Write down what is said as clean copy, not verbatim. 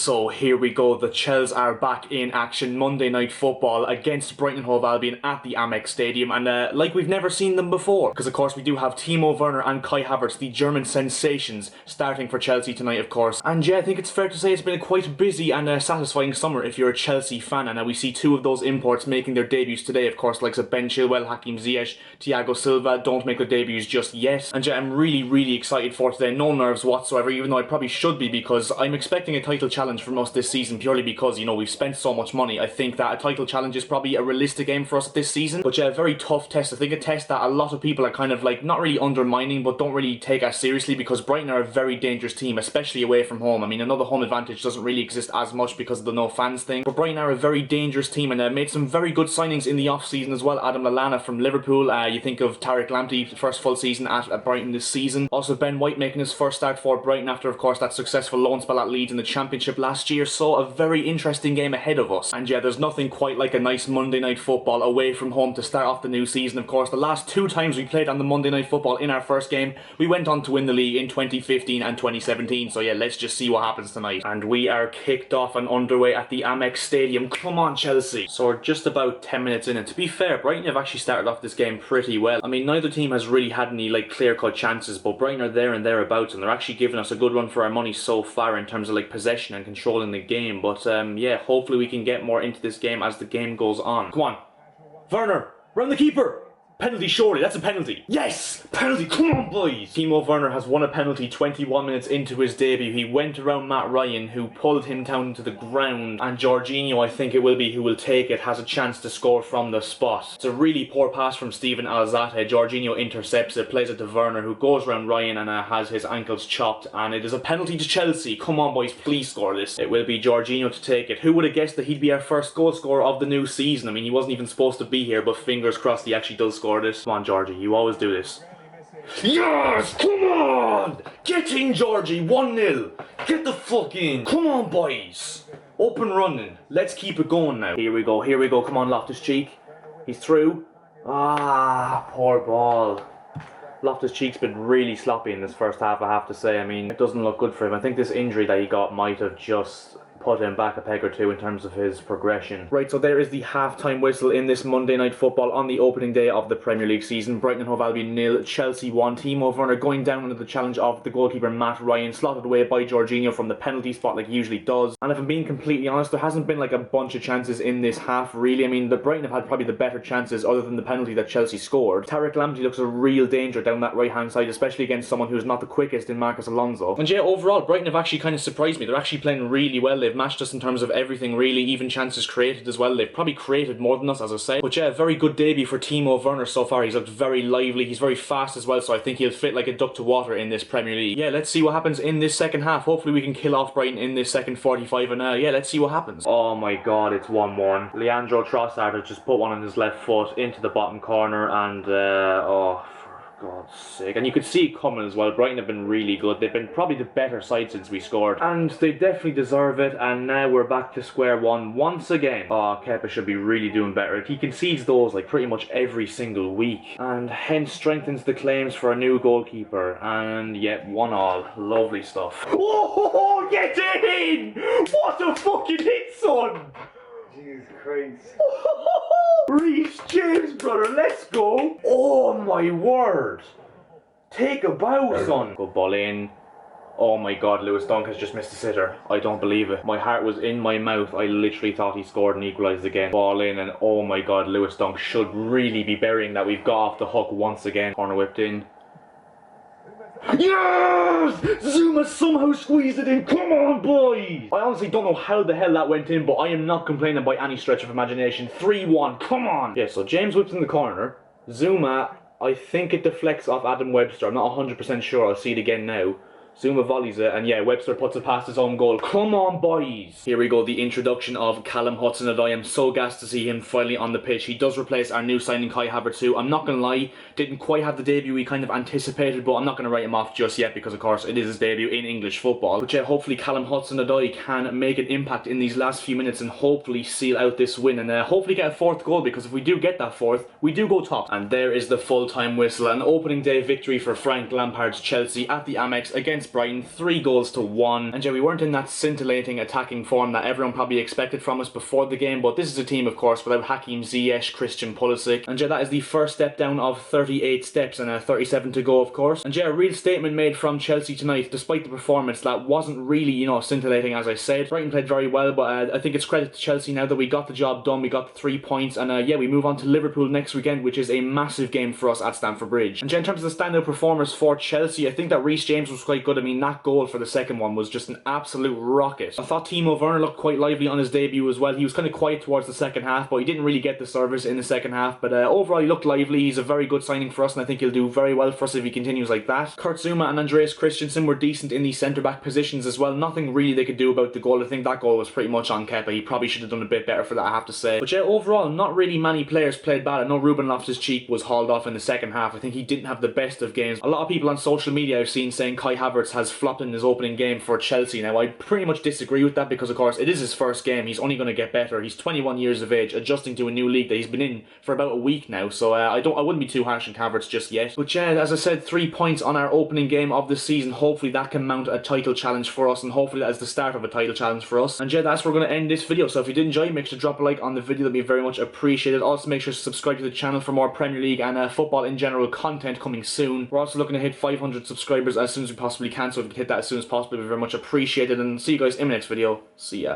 So here we go, the Chels are back in action. Monday night football against Brighton and Hove Albion at the Amex Stadium, and like we've never seen them before, because of course we do have Timo Werner and Kai Havertz, the German sensations, starting for Chelsea tonight, of course. And yeah, I think it's fair to say it's been a quite busy and satisfying summer if you're a Chelsea fan, and we see two of those imports making their debuts today, of course, like Ben Chilwell, Hakim Ziyech, Thiago Silva don't make their debuts just yet. And yeah, I'm really excited for today, no nerves whatsoever, even though I probably should be, because I'm expecting a title challenge from us this season, purely because, you know, we've spent so much money. I think that a title challenge is probably a realistic aim for us this season, but yeah, a very tough test. I think a test that a lot of people are kind of like not really undermining, but don't really take as seriously, because Brighton are a very dangerous team, especially away from home. I mean, another home advantage doesn't really exist as much because of the no fans thing, but Brighton are a very dangerous team, and made some very good signings in the off-season as well. Adam Lallana from Liverpool, you think of Tariq Lamptey, first full season at Brighton this season. Also Ben White making his first start for Brighton after, of course, that successful loan spell at Leeds in the Championship last year. So a very interesting game ahead of us. And yeah, there's nothing quite like a nice Monday night football away from home to start off the new season. Of course, the last two times we played on the Monday night football in our first game, we went on to win the league in 2015 and 2017. So yeah, let's just see what happens tonight. And we are kicked off and underway at the Amex Stadium. Come on, Chelsea. So we're just about 10 minutes in, and to be fair, Brighton have actually started off this game pretty well. I mean, neither team has really had any like clear-cut chances, but Brighton are there and thereabouts, and they're actually giving us a good run for our money so far in terms of like possession and controlling the game. But yeah, hopefully we can get more into this game as the game goes on. Come on, Werner, round the keeper. Penalty, surely, that's a penalty. Yes! Penalty, come on boys! Timo Werner has won a penalty 21 minutes into his debut. He went around Matt Ryan, who pulled him down to the ground, and Jorginho, I think it will be, who will take it, has a chance to score from the spot. It's a really poor pass from Steven Alzate. Jorginho intercepts it, plays it to Werner, who goes around Ryan and has his ankles chopped, and it is a penalty to Chelsea. Come on boys, please score this. It will be Jorginho to take it. Who would have guessed that he'd be our first goal scorer of the new season? I mean, he wasn't even supposed to be here, but fingers crossed he actually does score this. Come on, Georgie, you always do this. Yes! Come on! Get in, Georgie! 1-0. Get the fuck in. Come on, boys. Up and running. Let's keep it going now. Here we go. Come on, Loftus-Cheek. He's through. Ah, poor ball. Loftus-Cheek's been really sloppy in this first half, I have to say. I mean, it doesn't look good for him. I think this injury that he got might have just put him back a peg or two in terms of his progression. Right, so there is the half-time whistle in this Monday night football on the opening day of the Premier League season. Brighton and Hove Albion 0, Chelsea 1. Timo Werner going down under the challenge of the goalkeeper Matt Ryan, slotted away by Jorginho from the penalty spot like he usually does. And if I'm being completely honest, there hasn't been like a bunch of chances in this half, really. I mean, the Brighton have had probably the better chances other than the penalty that Chelsea scored. Tariq Lamptey looks a real danger down that right-hand side, especially against someone who's not the quickest in Marcus Alonso. And yeah, overall, Brighton have actually kind of surprised me. They're actually playing really well. They've matched us in terms of everything, really, even chances created as well. They've probably created more than us, as I said. But yeah, very good debut for Timo Werner so far. He's looked very lively, he's very fast as well, so I think he'll fit like a duck to water in this Premier League. Yeah, let's see what happens in this second half. Hopefully we can kill off Brighton in this second 45, and yeah, let's see what happens. Oh my god, it's 1-1. Leandro Trossard has just put one on his left foot into the bottom corner, and oh, God's sake. And you could see it coming as well. Brighton have been really good. They've been probably the better side since we scored, and they definitely deserve it. And now we're back to square one once again. Oh, Kepa should be really doing better. He concedes those like pretty much every single week, and hence strengthens the claims for a new goalkeeper. And yet 1-1. Lovely stuff. Oh, get in! What a fucking hit, son! Jesus Christ. Reece James, brother, let's go. Oh my word. Take a bow, son. Good ball in. Oh my god, Lewis Dunk has just missed a sitter. I don't believe it. My heart was in my mouth. I literally thought he scored and equalised again. Ball in, and oh my god, Lewis Dunk should really be burying that. We've got off the hook once again. Corner whipped in. Yes! Zuma somehow squeezed it in. Come on, boys! I honestly don't know how the hell that went in, but I am not complaining by any stretch of imagination. 3-1. Come on! Yeah, so James whips in the corner. Zuma, I think it deflects off Adam Webster. I'm not 100% sure. I'll see it again now. Zuma volleys it, and yeah, Webster puts it past his own goal. Come on, boys! Here we go, the introduction of Callum Hudson-Odoi. I'm so gassed to see him finally on the pitch. He does replace our new signing Kai Havertz, who, I'm not going to lie, didn't quite have the debut we kind of anticipated, but I'm not going to write him off just yet because, of course, it is his debut in English football. But yeah, hopefully Callum Hudson-Odoi can make an impact in these last few minutes and hopefully seal out this win, and hopefully get a fourth goal, because if we do get that fourth, we do go top. And there is the full-time whistle. An opening day victory for Frank Lampard's Chelsea at the Amex against against Brighton, 3-1. And yeah, we weren't in that scintillating attacking form that everyone probably expected from us before the game, but this is a team, of course, without Hakim Ziyech, Christian Pulisic. And yeah, that is the first step down of 38 steps and 37 to go, of course. And yeah, a real statement made from Chelsea tonight, despite the performance that wasn't really, you know, scintillating, as I said. Brighton played very well, but I think it's credit to Chelsea now that we got the job done, we got the 3 points, and yeah, we move on to Liverpool next weekend, which is a massive game for us at Stamford Bridge. And yeah, in terms of the standout performers for Chelsea, I think that Reece James was quite good. I mean, that goal for the second one was just an absolute rocket. I thought Timo Werner looked quite lively on his debut as well. He was kind of quiet towards the second half, but he didn't really get the service in the second half. But overall, he looked lively. He's a very good signing for us, and I think he'll do very well for us if he continues like that. Kurt Zouma and Andreas Christensen were decent in the centre-back positions as well. Nothing really they could do about the goal. I think that goal was pretty much on Kepa. He probably should have done a bit better for that, I have to say. But yeah, overall, not really many players played bad. I know Ruben Loftus-Cheek was hauled off in the second half. I think he didn't have the best of games. A lot of people on social media I've seen saying Kai Havertz has flopped in his opening game for Chelsea. Now, I pretty much disagree with that because, of course, it is his first game. He's only going to get better. He's 21 years of age, adjusting to a new league that he's been in for about a week now. So I wouldn't be too harsh on Havertz just yet. But yeah, as I said, 3 points on our opening game of the season. Hopefully that can mount a title challenge for us, and hopefully that is the start of a title challenge for us. And yeah, that's where we're going to end this video. So if you did enjoy, make sure to drop a like on the video. That'd be very much appreciated. Also, make sure to subscribe to the channel for more Premier League and football in general content coming soon. We're also looking to hit 500 subscribers as soon as we possibly can, so if we can hit that as soon as possible, it'd be very much appreciated. And see you guys in the next video. See ya.